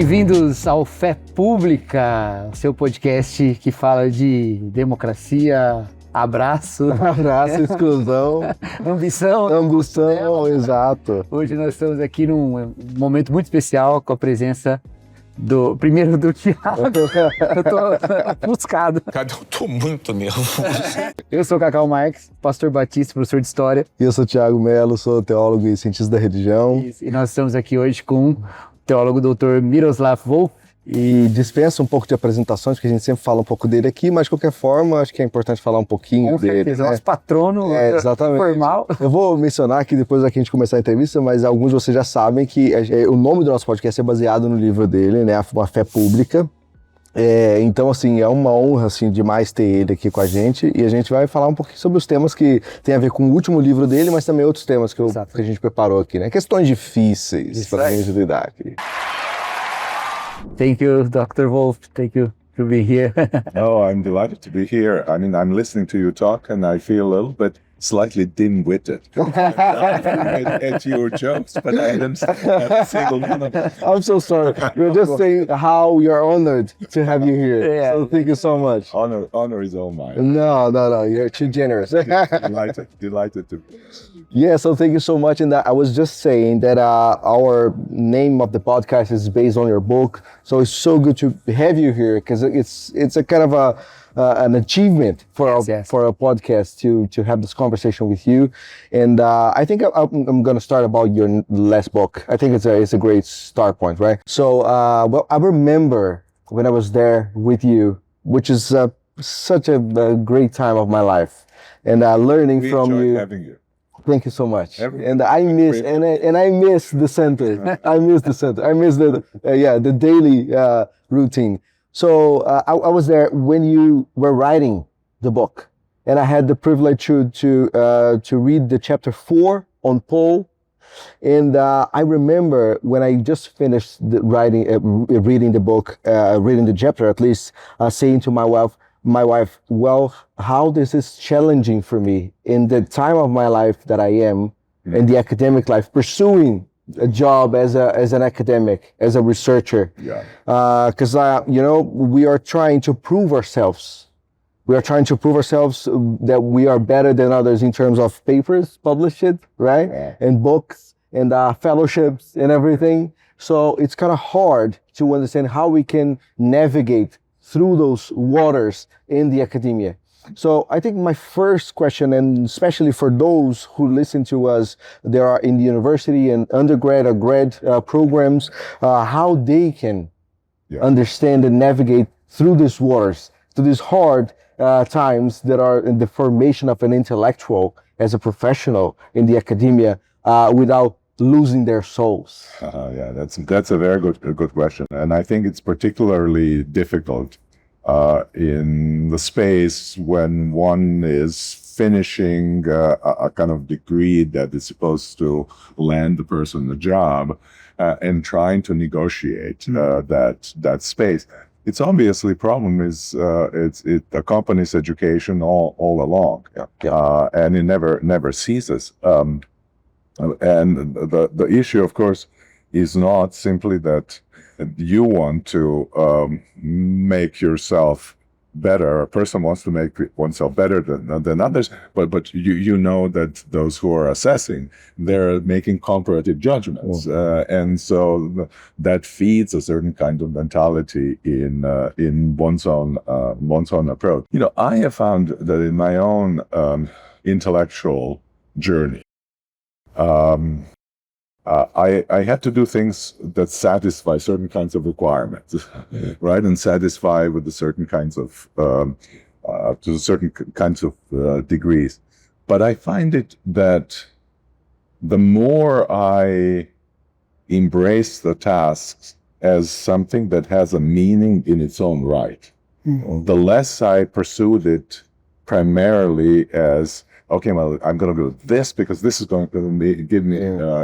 Bem-vindos ao Fé Pública, seu podcast que fala de democracia, abraço, exclusão, ambição, exato. Hoje nós estamos aqui num momento muito especial com a presença do Thiago. Eu tô ofuscado. Cara, eu tô muito nervoso. Eu sou o Cacau Marques, pastor batista, professor de história. E eu sou o Thiago Melo, sou teólogo e cientista da religião. E nós estamos aqui hoje com o teólogo Dr. Miroslav Volf. E dispensa um pouco de apresentações, porque a gente sempre fala um pouco dele aqui, mas de qualquer forma, acho que é importante falar um pouquinho dele. Com certeza, nosso patrono exatamente. Formal. Eu vou mencionar aqui depois da que a gente começar a entrevista, mas alguns de vocês já sabem que o nome do nosso podcast é baseado no livro dele, né, A Fé Pública. Então, assim, é uma honra, assim, demais ter ele aqui com a gente, e a gente vai falar um pouquinho sobre os temas que tem a ver com o último livro dele, mas também outros temas que a gente preparou aqui, né, questões difíceis para a gente lidar aqui. Thank you, Dr. Volf. Thank you for being here. Oh, I'm delighted to be here. I mean, I'm listening to you talk and I feel a little bit slightly dim-witted at your jokes, but I didn't have a single one of them. I'm so sorry. We're just saying how you're honored to have you here. Yeah. So thank you so much. Honor is all mine. No. You're too generous. Delighted to be. Yeah, so thank you so much. And I was just saying that our name of the podcast is based on your book. So it's so good to have you here because it's a kind of an achievement for our podcast to have this conversation with you. And I think I'm going to start about your last book. I think it's a great start point, right? So, well, I remember when I was there with you, which is such a great time of my life, and learning from you. We enjoyed having you. Thank you so much. And I miss the center. I miss the daily routine. So I was there when you were writing the book, and I had the privilege to read the chapter 4 on Paul. And I remember when I just finished reading the book, reading the chapter at least, saying to my wife, well, how this is challenging for me in the time of my life that I am, in the academic life, pursuing a job as an academic, as a researcher. Yeah. Because we are trying to prove ourselves. We are trying to prove ourselves that we are better than others in terms of papers published, right? Yeah. And books and fellowships and everything. So it's kind of hard to understand how we can navigate through those waters in the academia. So I think my first question, and especially for those who listen to us, they are in the university and undergrad or grad programs, how they can understand and navigate through these waters, through these hard times that are in the formation of an intellectual as a professional in the academia without losing their souls. Yeah, that's a very good question, and I think it's particularly difficult in the space when one is finishing a kind of degree that is supposed to land the person a job and trying to negotiate that space. It's obviously problem is it accompanies education all along, and it never ceases. And the issue, of course, is not simply that you want to make yourself better. A person wants to make oneself better than others, but you know that those who are assessing, they're making comparative judgments, and so that feeds a certain kind of mentality in one's own approach. I have found that in my own intellectual journey, I had to do things that satisfy certain kinds of requirements, right? And satisfy with the certain kinds of, to certain kinds of degrees. But I find it that the more I embrace the tasks as something that has a meaning in its own right, the less I pursued it primarily as, okay, well, I'm going to do this because this is going to give me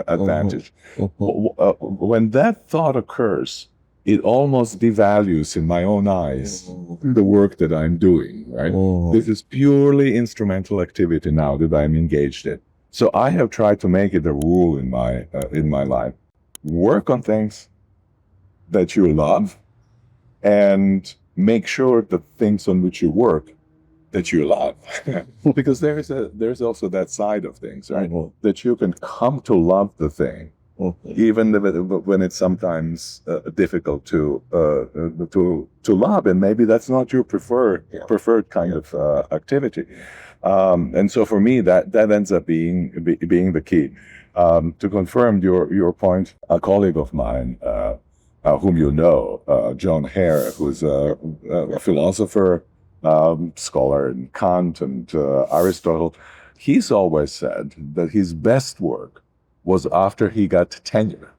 advantage. When that thought occurs, it almost devalues in my own eyes the work that I'm doing, right? This is purely instrumental activity now that I'm engaged in. So I have tried to make it a rule in my life. Work on things that you love, and make sure the things on which you work that you love. Because there's also that side of things, right? Mhm. That you can come to love the thing, even when it's sometimes difficult to love, and maybe that's not your preferred kind of activity. And so for me, that ends up being the key. To confirm your point, a colleague of mine, whom you know, John Hare, who's a philosopher, scholar in Kant and Aristotle, he's always said that his best work was after he got tenure.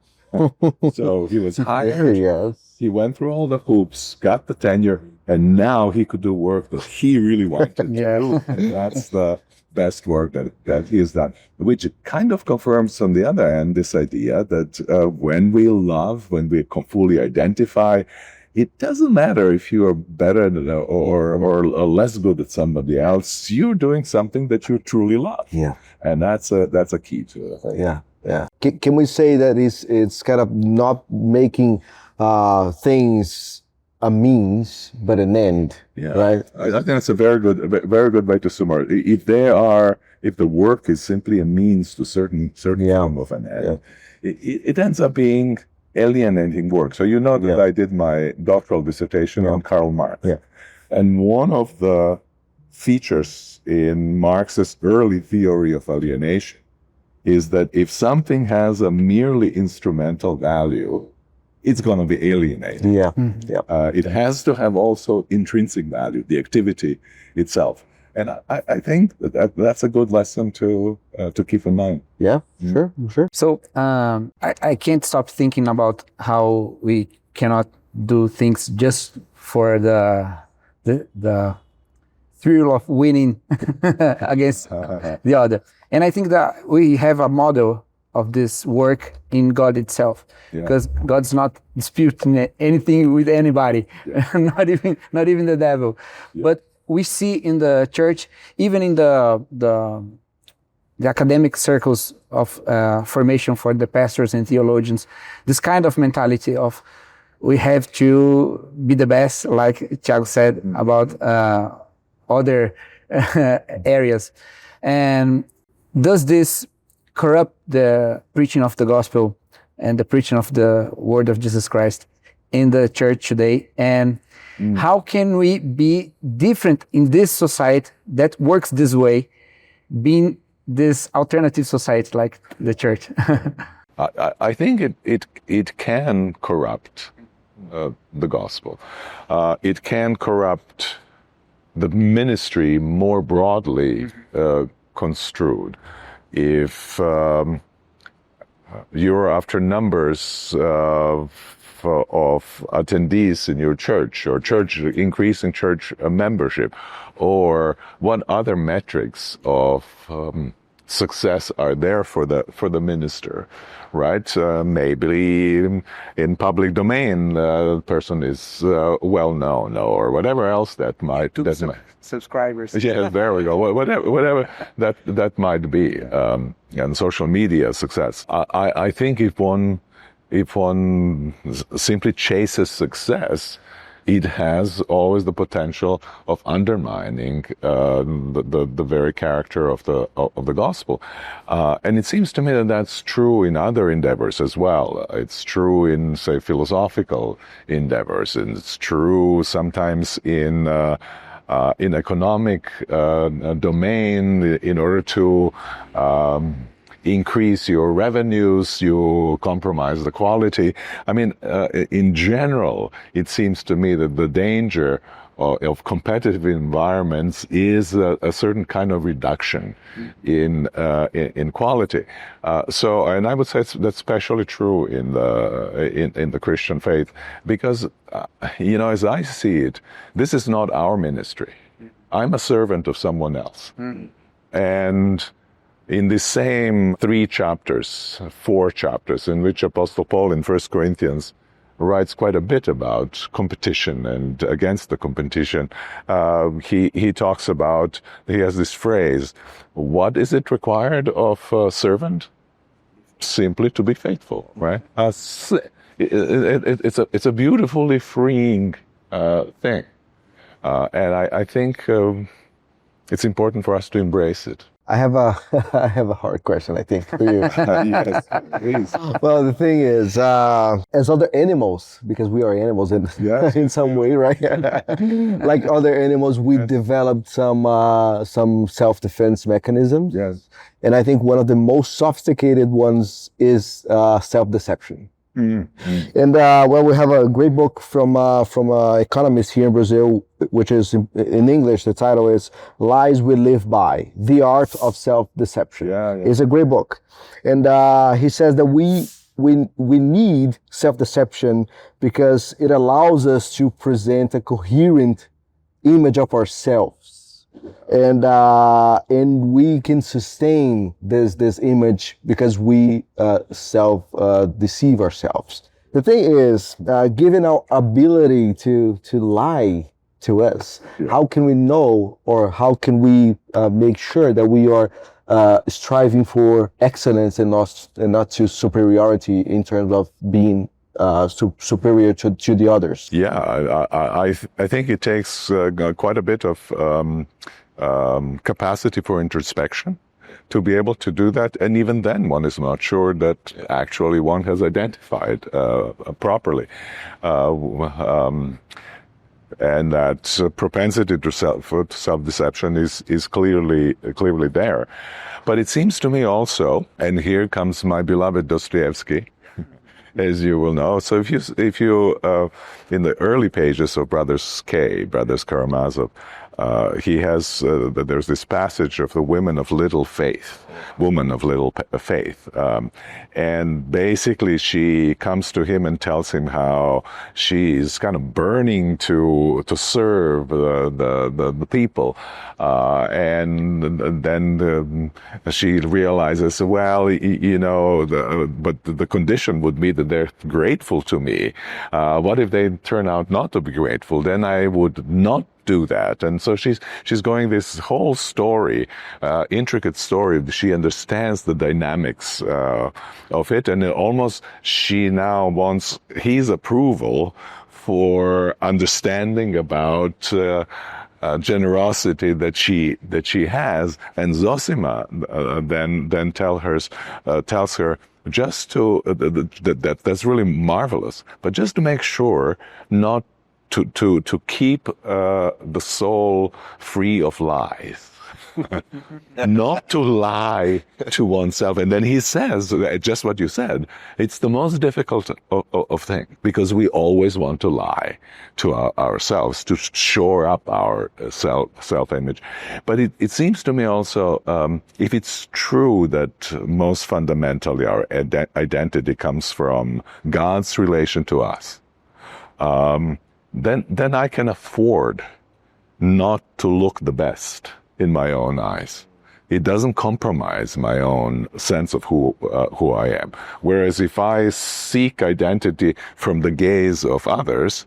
So he was hired, Yes. he went through all the hoops, got the tenure, and now he could do work that he really wanted to do. And that's the best work that he has done, which kind of confirms on the other end this idea that when we love, when we fully identify, it doesn't matter if you are better or less good at somebody else. You're doing something that you truly love. Yeah. And that's a key to it. Yeah. Yeah. Can we say that it's kind of not making things a means but an end? Yeah. Right. I think that's a very good way to sum it. If the work is simply a means to certain form of an end, it ends up being alienating work. So you know that I did my doctoral dissertation on Karl Marx. Yeah. And one of the features in Marx's early theory of alienation is that if something has a merely instrumental value, it's going to be alienating. Yeah. It has to have also intrinsic value, the activity itself. And I think that's a good lesson to keep in mind. Yeah. Sure. So I can't stop thinking about how we cannot do things just for the thrill of winning against the other. And I think that we have a model of this work in God itself, because God's not disputing anything with anybody, not even the devil. But we see in the church, even in the academic circles of formation for the pastors and theologians, this kind of mentality of we have to be the best, like Thiago said about other areas. And does this corrupt the preaching of the gospel and the preaching of the word of Jesus Christ in the church today? And how can we be different in this society that works this way, being this alternative society like the church? I think it can corrupt the gospel. It can corrupt the ministry more broadly construed. If you're after numbers of attendees in your church, or increasing church membership, or what other metrics of success are there for the minister, right? Maybe in public domain, the person is well known, or whatever else that might. Subscribers. Yeah, there we go. Whatever that might be, and social media success. I think if one simply chases success, it has always the potential of undermining the very character of the gospel, and it seems to me that that's true in other endeavors as well. It's true in, say, philosophical endeavors, and it's true sometimes in economic domain. In order to increase your revenues, you compromise the quality. I mean, in general, it seems to me that the danger of competitive environments is a certain kind of reduction in quality. And I would say that's especially true in the Christian faith, because as I see it, this is not our ministry. I'm a servant of someone else, and in the same 4 chapters, in which Apostle Paul in 1 Corinthians writes quite a bit about competition and against the competition, he talks about, he has this phrase, what is it required of a servant? Simply to be faithful, right? it's a beautifully freeing thing, and I think it's important for us to embrace it. I have a hard question, I think, for you. Yes, please. Well, the thing is, as other animals, because we are animals in Yes. in some way, right? Like other animals, we developed some self-defense mechanisms. Yes. And I think one of the most sophisticated ones is self-deception. And well, we have a great book from economist here in Brazil, which is in English. The title is "Lies We Live By: The Art of Self-Deception." Yeah. It's a great book, and he says that we need self-deception because it allows us to present a coherent image of ourselves, and we can sustain this image because we deceive ourselves. The thing is, given our ability to lie to us, how can we know, or how can we make sure that we are striving for excellence and not to superiority in terms of being superior to the others? Yeah, I think it takes quite a bit of capacity for introspection to be able to do that, and even then one is not sure that actually one has identified properly. And that propensity to self-deception is clearly there. But it seems to me also, and here comes my beloved Dostoevsky, as you will know. So if you in the early pages of Brothers Karamazov, he has there's this passage of the woman of little faith, and basically she comes to him and tells him how she's kind of burning to serve the people, and then she realizes, well, you know, but the condition would be that they're grateful to me. What if they turn out not to be grateful? Then I would not do that. And so she's going this whole story, intricate story. She understands the dynamics of it, and almost she now wants his approval for understanding about generosity that she has. And Zosima then tells her just to that's really marvelous, but just to make sure not to keep the soul free of lies. Not to lie to oneself. And then he says, just what you said, it's the most difficult of things, because we always want to lie to ourselves, to shore up our self-image. But it seems to me also, if it's true that most fundamentally our identity comes from God's relation to us, then I can afford not to look the best in my own eyes. It doesn't compromise my own sense of who I am. Whereas if I seek identity from the gaze of others,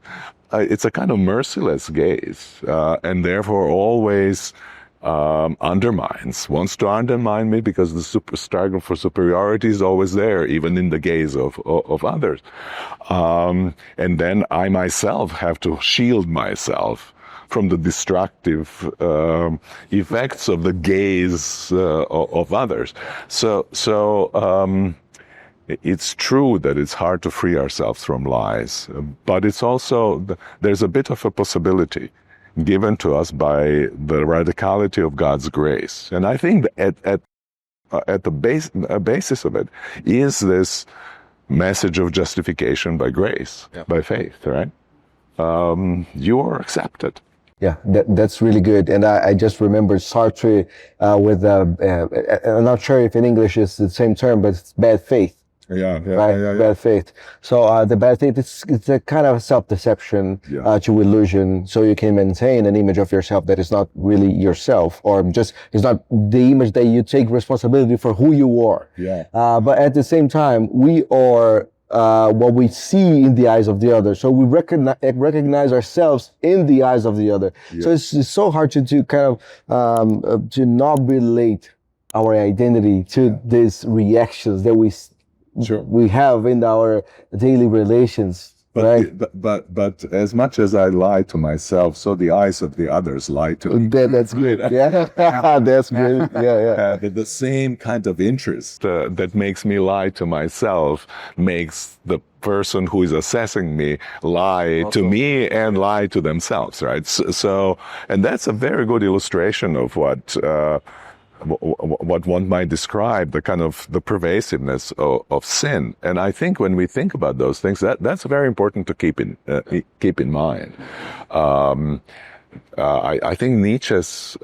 it's a kind of merciless gaze, and therefore always wants to undermine me, because the struggle for superiority is always there, even in the gaze of others. And then I myself have to shield myself from the destructive effects of the gaze of others. So it's true that it's hard to free ourselves from lies, but it's also, there's a bit of a possibility given to us by the radicality of God's grace. And I think at the basis of it is this message of justification by grace, by faith, right? You are accepted. Yeah, that's really good. And I just remembered Sartre with, I'm not sure if in English it's the same term, but it's bad faith. Yeah. Bad faith. So the bad faith, it's a kind of self-deception to illusion, so you can maintain an image of yourself that is not really yourself, or just it's not the image that you take responsibility for who you are. Yeah. But at the same time, we are what we see in the eyes of the other. So we recognize ourselves in the eyes of the other. Yeah. So it's so hard to kind of to not relate our identity to these reactions that we have in our daily relations. Right. But as much as I lie to myself, so the eyes of the others lie to me. That's good. Yeah, that's good. Yeah. The same kind of interest. That makes me lie to myself makes the person who is assessing me lie to me and lie to themselves, right? So and that's a very good illustration of what one might describe the kind of the pervasiveness of sin. And I think when we think about those things, that's very important to keep in mind. I think Nietzsche's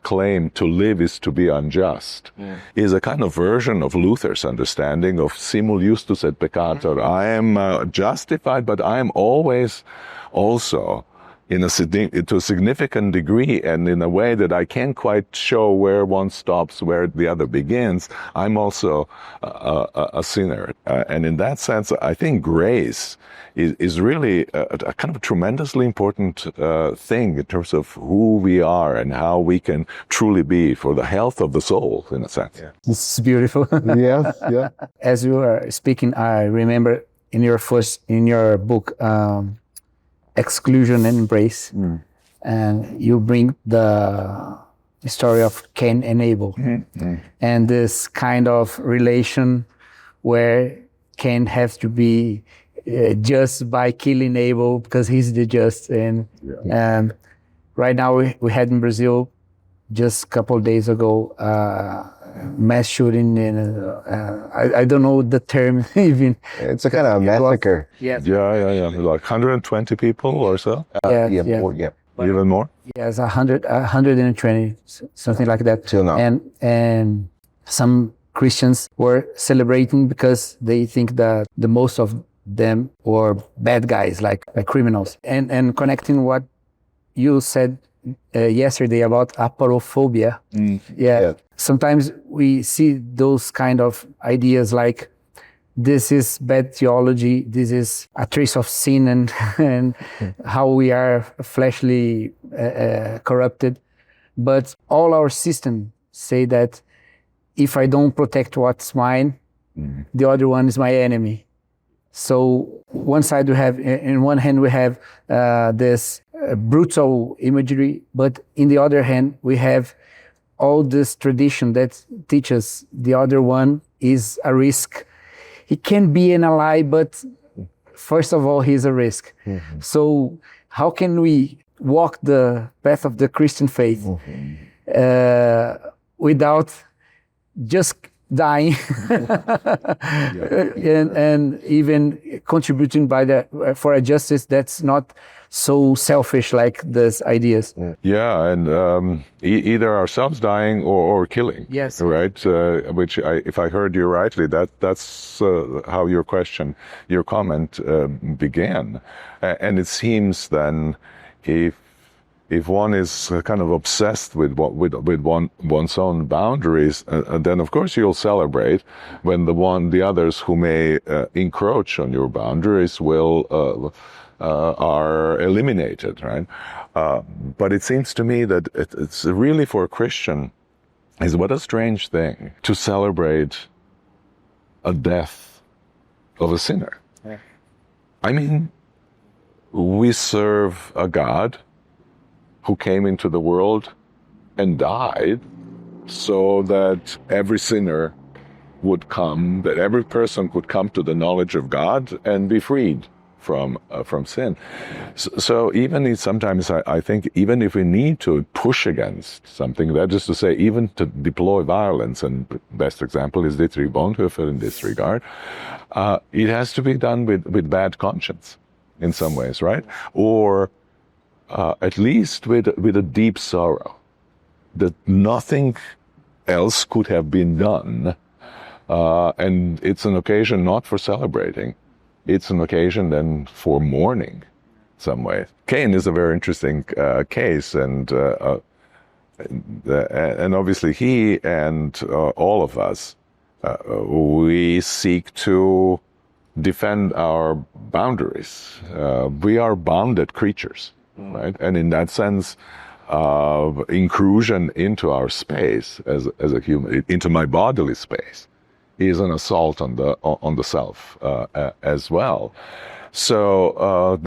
claim to live is to be unjust is a kind of version of Luther's understanding of simul justus et peccator. I am justified, but I am always also to a significant degree and in a way that I can't quite show where one stops, where the other begins. I'm also a sinner. And in that sense, I think grace is really a kind of a tremendously important thing in terms of who we are and how we can truly be for the health of the soul, in a sense. Yeah. This is beautiful. Yeah. As you were speaking, I remember in your book, Exclusion and Embrace, and you bring the story of Cain and Abel, and this kind of relation where Cain has to be just by killing Abel because he's the just. And right now we had in Brazil just a couple of days ago mass shooting, and I don't know the term even. It's a kind of massacre. Yeah. Like 120 people or so. More. Even more. Yes, 120, something like that. Till now. And some Christians were celebrating because they think that the most of them were bad guys, like criminals. And connecting what you said yesterday about aporophobia. Yeah. Sometimes we see those kind of ideas like this is bad theology, this is a trace of sin and how we are fleshly corrupted. But all our systems say that if I don't protect what's mine, the other one is my enemy. So one side in one hand we have this brutal imagery, but in the other hand we have all this tradition that teaches the other one is a risk. He can be an ally, but first of all, he's a risk. So how can we walk the path of the Christian faith without just dying and even contributing for a justice that's not so selfish like these ideas? Yeah, and either ourselves dying or killing. Yes. Right. Which, if I heard you rightly, that's how your comment began. And it seems then, if one is kind of obsessed with one's own boundaries, then of course you'll celebrate when the others who may encroach on your boundaries are eliminated, right? But it seems to me that it's really, for a Christian, is what a strange thing to celebrate a death of a sinner. Yeah. I mean, we serve a God who came into the world and died so that every sinner would come, that every person could come to the knowledge of God and be freed from sin. So even sometimes I think even if we need to push against something, that is to say, even to deploy violence, and best example is Dietrich Bonhoeffer in this regard, it has to be done with bad conscience in some ways, right? Or at least with a deep sorrow that nothing else could have been done, and it's an occasion not for celebrating. It's an occasion then for mourning, some way. Cain is a very interesting case, and obviously he and all of us, we seek to defend our boundaries. We are bounded creatures, right? And in that sense, intrusion into our space as a human, into my bodily space, is an assault on the self as well. So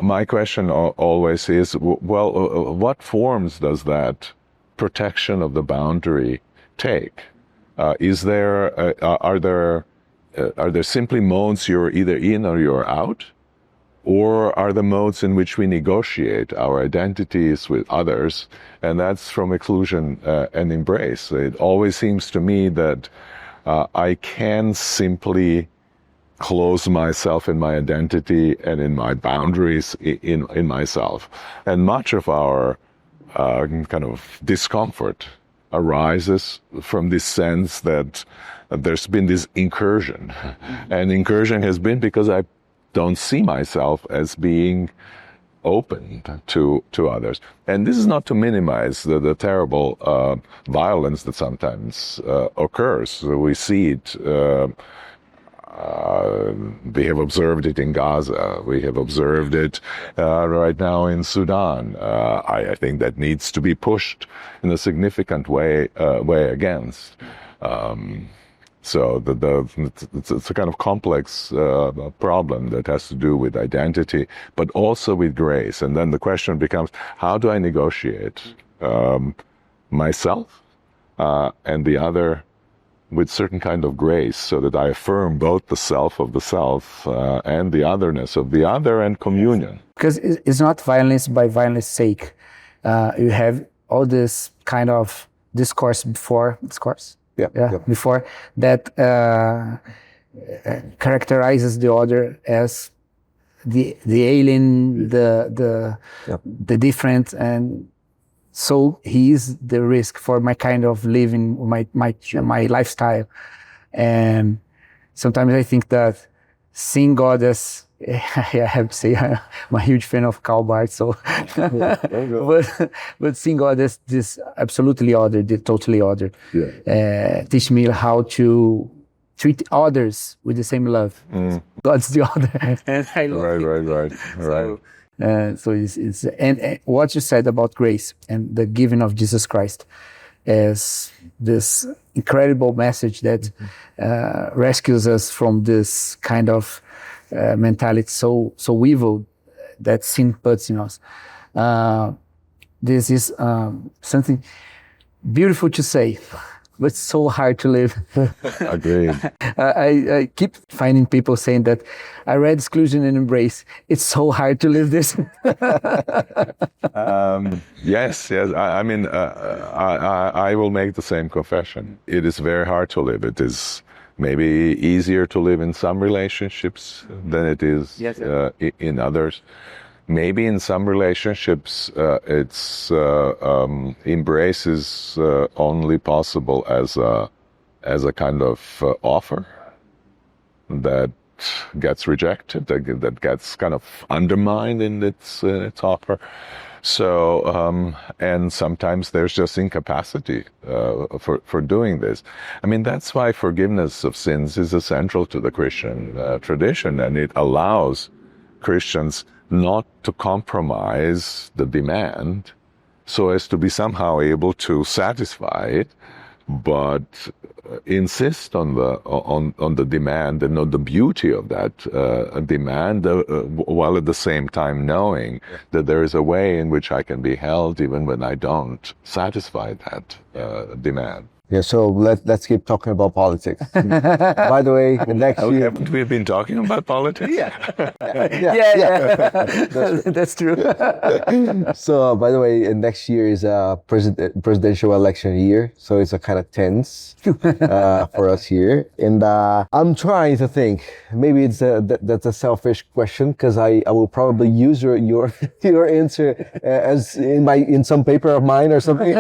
my question always is, well, what forms does that protection of the boundary take? Are there simply modes you're either in or you're out? Or are the modes in which we negotiate our identities with others? And that's from exclusion and embrace. It always seems to me that I can simply close myself in my identity and in my boundaries in myself. And much of our kind of discomfort arises from this sense that there's been this incursion. And incursion has been because I don't see myself as being open to others. And this is not to minimize the terrible violence that sometimes occurs. We see it. We have observed it in Gaza. We have observed it right now in Sudan. I think that needs to be pushed in a significant way against. So it's a kind of complex problem that has to do with identity, but also with grace. And then the question becomes, how do I negotiate myself and the other with certain kind of grace, so that I affirm both the self of the self and the otherness of the other, and communion? Because it's not violence by violence sake. You have all this kind of discourse before that characterizes the other as the alien, the different, and so he is the risk for my kind of living, my lifestyle. And sometimes I think that seeing God as, I have to say, I'm a huge fan of Karl Barth, so but seeing God as this absolutely other, the totally other, teach me how to treat others with the same love. God's the other, and I love Right. So it's and what you said about grace and the giving of Jesus Christ as this incredible message that rescues us from this kind of mentality so evil that sin puts in us. This is something beautiful to say, but so hard to live. Agreed. I keep finding people saying that I read Exclusion and Embrace. It's so hard to live this. Yes. I mean, I will make the same confession. It is very hard to live. It is maybe easier to live in some relationships than it is in others. Maybe in some relationships, embrace is only possible as a kind of offer that gets rejected, that gets kind of undermined in its offer. So, and sometimes there's just incapacity for doing this. I mean, that's why forgiveness of sins is essential to the Christian tradition, and it allows Christians not to compromise the demand so as to be somehow able to satisfy it, but insist on the demand and on the beauty of that demand, while at the same time knowing that there is a way in which I can be held even when I don't satisfy that demand. Yeah, so let's keep talking about politics. By the way, next year... Haven't we been talking about politics? Yeah. That's true. So, by the way, next year is a presidential election year, so it's a kind of tense for us here. And I'm trying to think. Maybe that's a selfish question, because I will probably use your answer as in some paper of mine or something.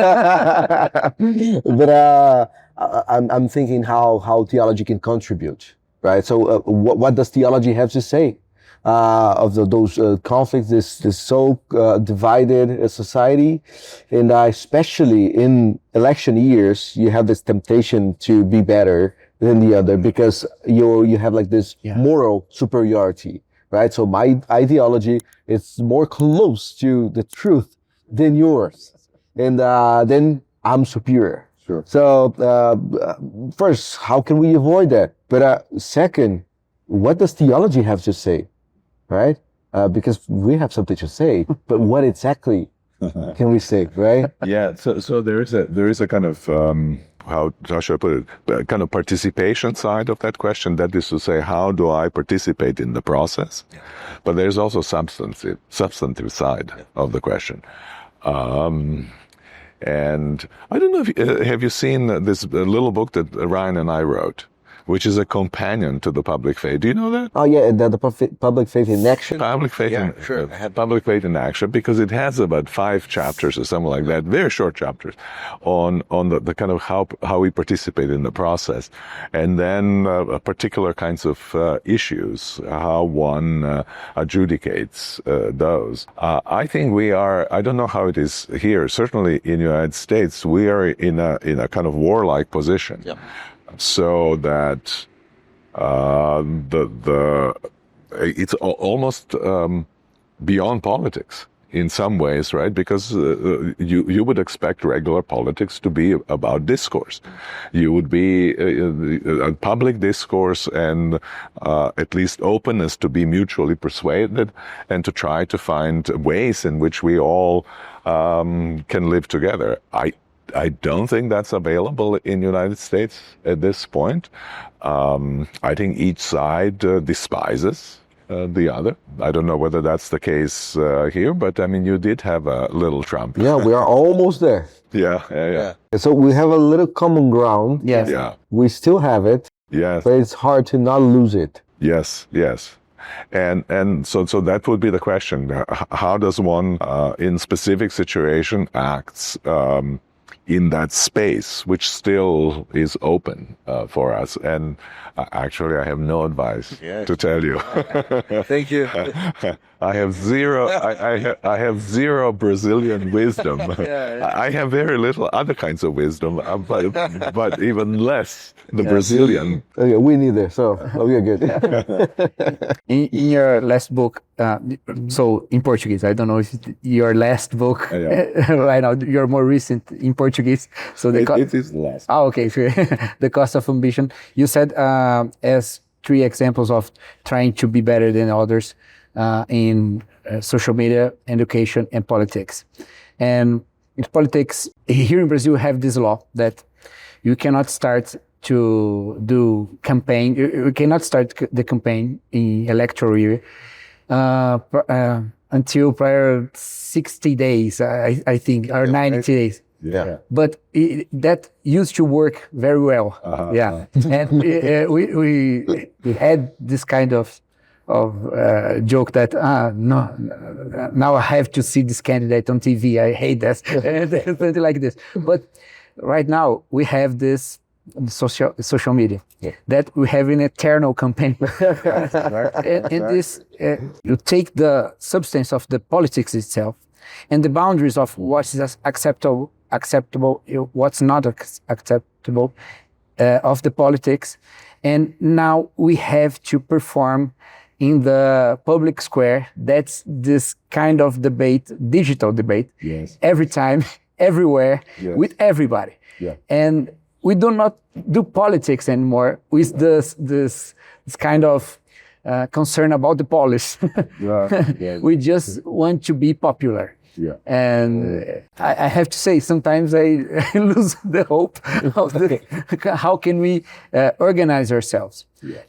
But I'm thinking how theology can contribute, right? So what does theology have to say of those conflicts, this so divided society? And especially in election years, you have this temptation to be better than the other, because you have like this moral superiority, right? So my ideology is more close to the truth than yours, and then I'm superior. Sure. So first, how can we avoid that? But second, what does theology have to say, right? Because we have something to say, but what exactly can we say, right? Yeah. So there is a kind of how should I put it? A kind of participation side of that question. That is to say, how do I participate in the process? Yeah. But there's also substantive side of the question. And I don't know if have you seen this little book that Ryan and I wrote, which is a companion to the Public Faith. Do you know that? Oh yeah, the Public Faith in Action. Public Faith, sure. Public Faith in Action, because it has about 5 chapters or something like that, very short chapters, on the kind of how we participate in the process, and then particular kinds of issues, how one adjudicates those. I think we are. I don't know how it is here. Certainly in the United States, we are in a kind of warlike position. Yep. So that it's almost beyond politics in some ways, right? Because you would expect regular politics to be about discourse. You would be a public discourse and at least openness to be mutually persuaded and to try to find ways in which we all can live together. I don't think that's available in the United States at this point. I think each side despises the other. I don't know whether that's the case here, but I mean, you did have a little Trump. Yeah, we are almost there. Yeah. So we have a little common ground. Yes. Yeah. We still have it. Yes. But it's hard to not lose it. Yes. And so that would be the question. How does one, in specific situation, acts in that space, which still is open for us? And actually, I have no advice to tell you. Thank you. I have zero. I have zero Brazilian wisdom. I have very little other kinds of wisdom, but even less the Brazilian. Okay, we neither, so we are good. In your last book, so in Portuguese, I don't know if it's your last book right now, your more recent in Portuguese. So it is last. Oh, okay, sure. The Cost of Ambition. You said as 3 examples of trying to be better than others in social media, education, and politics. And in politics, here in Brazil, we have this law that you cannot start to do campaign. You cannot start the campaign in electoral year until prior 60 days, I think, or 90 days. Yeah. But that used to work very well. And we had this kind of joke that no, now I have to see this candidate on TV. I hate that. Something like this. But right now we have this social media that we have an eternal campaign. and this you take the substance of the politics itself and the boundaries of what is acceptable, what's not acceptable of the politics, and now we have to perform in the public square. That's this kind of debate, digital debate, every time, everywhere, with everybody. And we do not do politics anymore with this kind of concern about the polish. We just want to be popular. And I have to say, sometimes I lose the hope of how can we organize ourselves.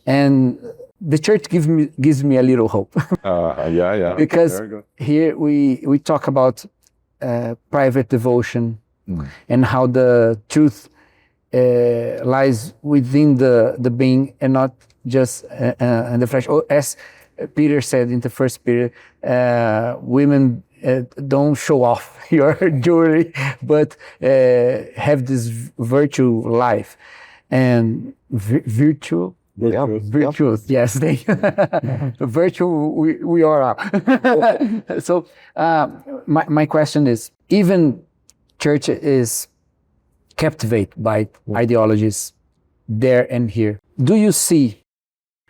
And the church gives me a little hope. Because here we talk about private devotion and how the truth lies within the being and not just in the flesh. As Peter said in the first Peter, women don't show off your jewelry, but have this virtue life and virtue. Virtuous, yes. Virtue, we are up. So my question is, even church is captivated by ideologies there and here. Do you see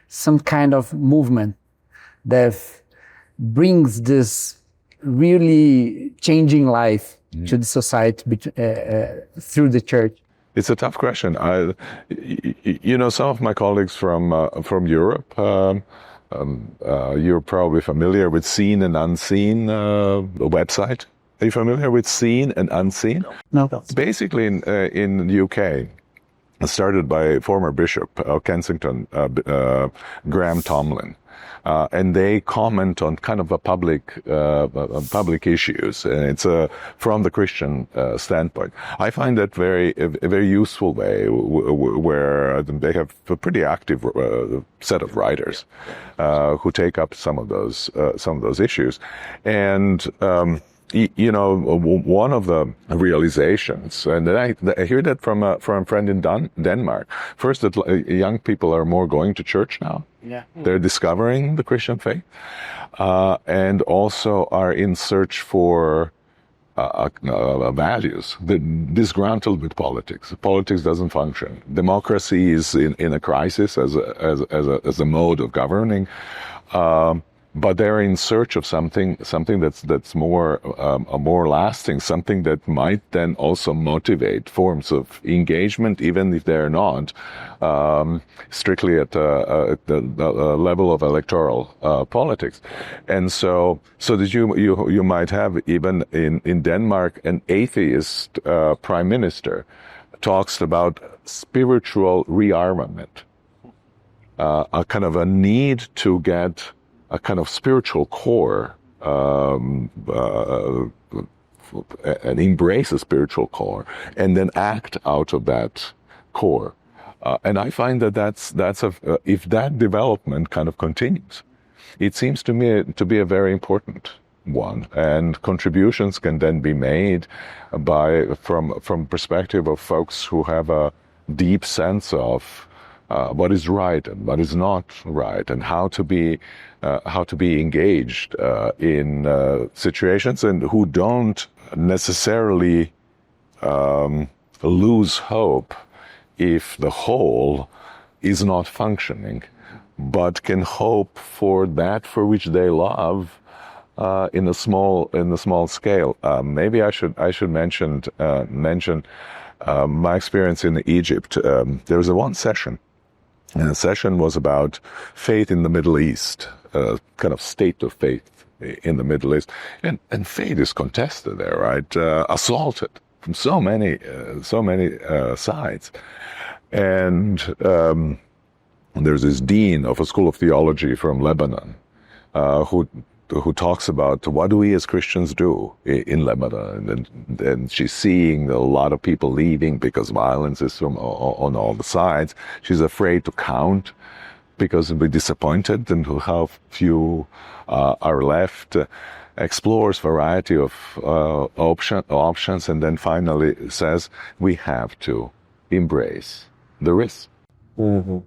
some kind of movement that brings this really changing life to the society through the church? It's a tough question. Some of my colleagues from Europe, you're probably familiar with Seen and Unseen, the website. Are you familiar with Seen and Unseen? No. Basically, in the UK, started by former Bishop of Kensington, Graham Tomlin. And they comment on kind of public issues, and it's from the Christian standpoint. I find that a very useful way where they have a pretty active set of writers who take up some of those issues, and. One of the realizations, and I hear that from a friend in Denmark. First, that young people are more going to church now. Yeah. They're discovering the Christian faith, and also are in search for values. They're disgruntled with politics. Politics doesn't function. Democracy is in a crisis as a mode of governing. But they're in search of something that's more lasting, something that might then also motivate forms of engagement, even if they're not strictly at the level of electoral politics. And so that you might have even in Denmark an atheist prime minister talks about spiritual rearmament, a kind of a need to get a kind of spiritual core, and embrace a spiritual core, and then act out of that core. And I find that's if that development kind of continues, it seems to me to be a very important one, and contributions can then be made from perspective of folks who have a deep sense of what is right and what is not right, and how to be engaged in situations, and who don't necessarily lose hope if the whole is not functioning, but can hope for that for which they love in a small scale. Maybe I should mention my experience in Egypt. There was one session. And the session was about faith in the Middle East, kind of state of faith in the Middle East. And faith is contested there, right? Assaulted from so many sides. And there's this dean of a school of theology from Lebanon who talks about what do we as Christians do in Lebanon, and she's seeing a lot of people leaving because violence is on all the sides. She's afraid to count because we're disappointed and how few are left. Explores variety of options, and then finally says we have to embrace the risk. Mm-hmm.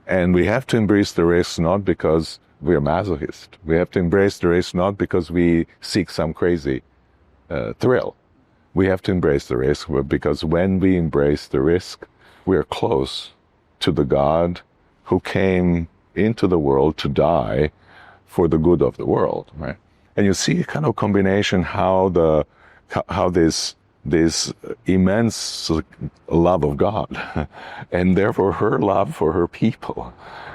And we have to embrace the risk not because we're masochist. We have to embrace the risk not because we seek some crazy thrill. We have to embrace the risk because when we embrace the risk, we're close to the God who came into the world to die for the good of the world, right? And you see a kind of combination how this immense love of God and therefore her love for her people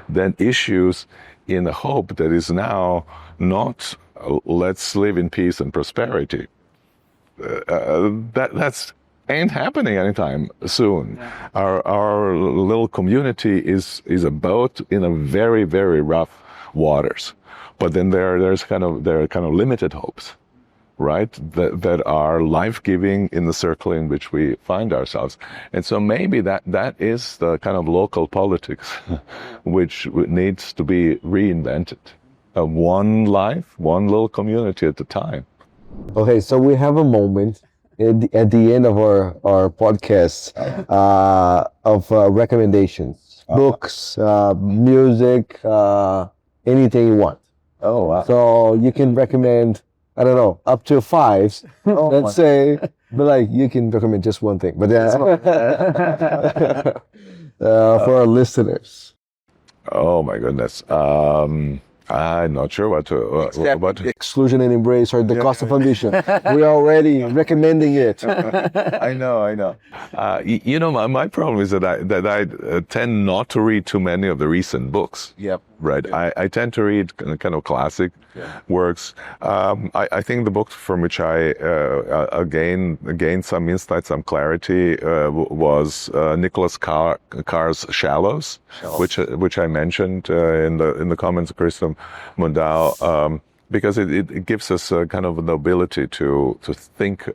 then issues in the hope that is now not let's live in peace and prosperity. That's ain't happening anytime soon. Yeah. Our little community is a boat in a very, very rough waters. But then there are kind of limited hopes, right? That are life-giving in the circle in which we find ourselves. And so maybe that is the kind of local politics which needs to be reinvented. One life, one little community at a time. Okay, so we have a moment at the end of our podcast of recommendations. Books, music, anything you want. Oh, wow. So you can recommend, I don't know, up to 5. Let's say, but like you can recommend just one thing. But for our listeners. Oh my goodness. I'm not sure what to... Exclusion and Embrace, or The Cost of Ambition. We're already recommending it. I know. You know, my problem is that I tend not to read too many of the recent books. Yep. Right. I tend to read kind of classic works. I think the book from which I gained some insight, some clarity, was Nicholas Carr's Shallows, which I mentioned in the comments of Christum Mundau, because it gives us kind of the ability to think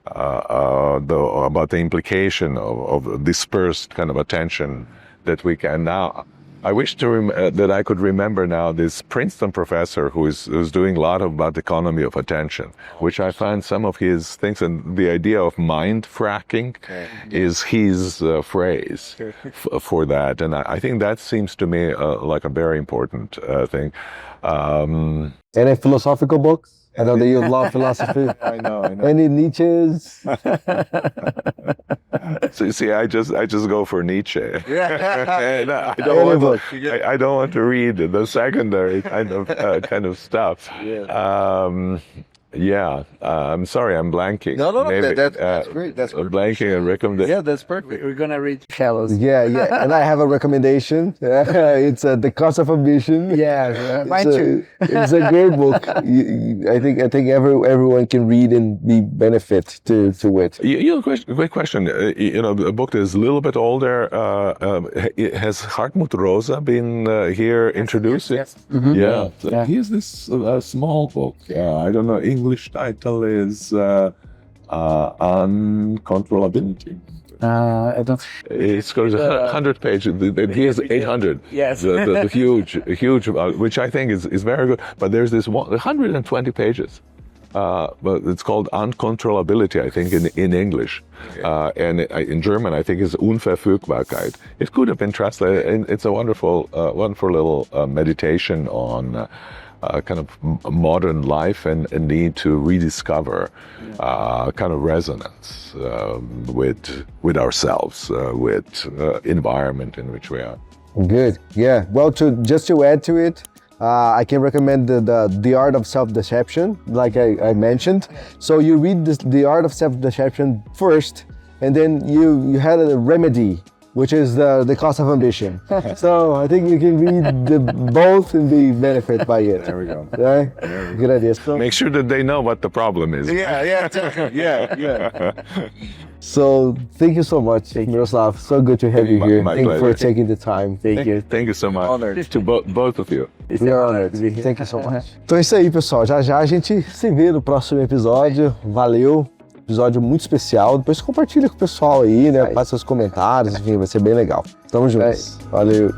about the implication of dispersed kind of attention that we can now. I wish that I could remember now this Princeton professor who's doing a lot about economy of attention, which I find some of his things, and the idea of mind fracking is his phrase for that. And I think that seems to me like a very important thing. Any philosophical books? I know that you love philosophy. I know. Any Nietzsche's? So you see, I just go for Nietzsche. And I don't want to read the secondary kind of stuff. I'm sorry, I'm blanking. No, maybe, that's great. That's perfect. Blanking and recommendation. Yeah, that's perfect. We're gonna read Shallows. Yeah, and I have a recommendation. It's The Cost of Ambition. Yeah, mine too. It's a great book. I think everyone can read and be benefit to it. Great question. A book that is a little bit older. Has Hartmut Rosa been here introduced? Yes. Mm-hmm. Yeah. Here's this small book. I don't know. English title is Uncontrollability. I don't. It's got 100 pages. He has 800. Yes. The huge, which I think is very good. But there's this 120 pages. But it's called Uncontrollability, I think, in English. And in German, I think it's Unverfügbarkeit. It could have been translated, and it's a wonderful little meditation on kind of modern life and a need to rediscover kind of resonance with ourselves, with environment in which we are. Good. Yeah. Well, just to add to it, I can recommend the Art of Self-Deception, like I mentioned. So you read the Art of Self-Deception first, and then you had a remedy, which is the Cost of Ambition. So I think you can read both and be benefit by it. There we go. Right? Good idea. So, make sure that they know what the problem is. Yeah. So thank you so much, Miroslav. So good to have you here. My Thank you for pleasure. taking the time. Thank you. Thank you so much. Honored. To both of you. We are honored. Thank you so much. Então é isso aí, pessoal. Já a gente se vê no próximo episódio. Valeu. Episódio muito especial. Depois compartilha com o pessoal aí, né? Faça seus comentários, enfim, vai ser bem legal. Tamo juntos. Valeu.